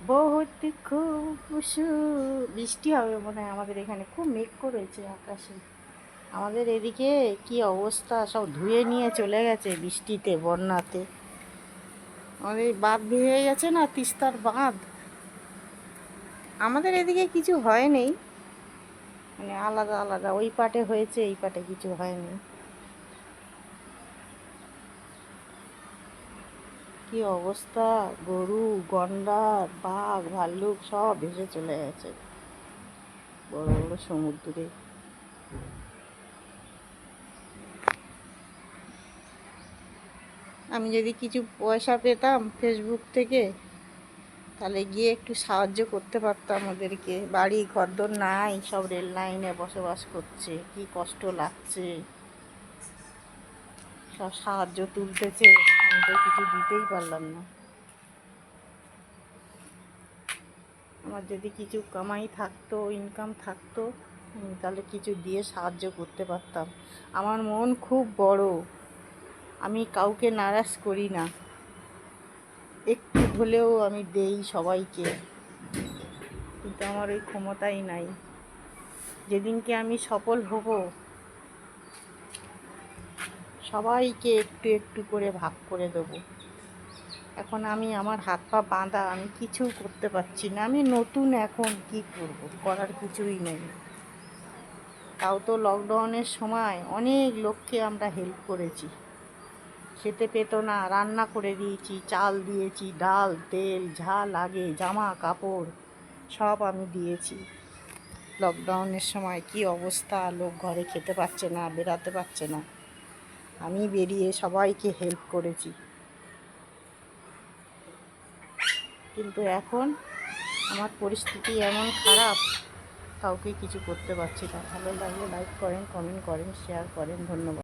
বহুত খুব বৃষ্টি হবে মনে হয় আমাদের এখানে, খুব মেঘ করেছে আকাশে। আমাদের এদিকে কি অবস্থা, সব ধুয়ে নিয়ে চলে গেছে বৃষ্টিতে, বন্যাতে। আমাদের এই বাঁধ ভেঙে গেছে না, তিস্তার বাঁধ। আমাদের এদিকে কিছু হয়নি, মানে আলাদা আলাদা, ওই পাটে হয়েছে, এই পাটে কিছু হয়নি। কি অবস্থা, গরু, গন্ডার, বাঘ, ভাল্লুক সব ভেসে চলে গেছে বড় বড় সমুদ্রে। আমি যদি কিছু পয়সা পেতাম ফেসবুক থেকে, তাহলে গিয়ে একটু সাহায্য করতে পারতাম ওদেরকে। বাড়ি ঘরদোর নাই, সব রেল লাইনে বসবাস করছে, কি কষ্ট লাগছে, সব সাহায্য তুলতেছে, আমি তো কিছু দিতেই পারলাম না। আমার যদি কিছু কামাই থাকতো, ইনকাম থাকতো, আমি তাহলে কিছু দিয়ে সাহায্য করতে পারতাম। আমার মন খুব বড়, আমি কাউকে নারাজ করি না, একটু হলেও আমি দেই সবাইকে, কিন্তু আমার ওই ক্ষমতাই নাই। যেদিনকে আমি সফল হব, সবাইকে একটু একটু করে ভাগ করে দেবো। এখন আমি, আমার হাত পা বাঁধা, আমি কিছু করতে পারছি না। আমি নতুন, এখন কি করব, করার কিছুই নেই। তাও তো লকডাউনের সময় অনেক লোককে আমরা হেল্প করেছি। খেতে পেতো না, রান্না করে দিয়েছি, চাল দিয়েছি, ডাল, তেল, যা লাগে, জামা কাপড় সব আমি দিয়েছি। লকডাউনের সময় কি অবস্থা, লোক ঘরে খেতে পাচ্ছে না, বেরাতে পারছে না, আমি বেরিয়ে সবাইকে হেল্প করেছি। কিন্তু এখন আমার পরিস্থিতি এমন খারাপ, কাউকে কিছু করতে পারছি না। ভালো লাগলে লাইক করেন, কমেন্ট করেন, শেয়ার করেন। ধন্যবাদ।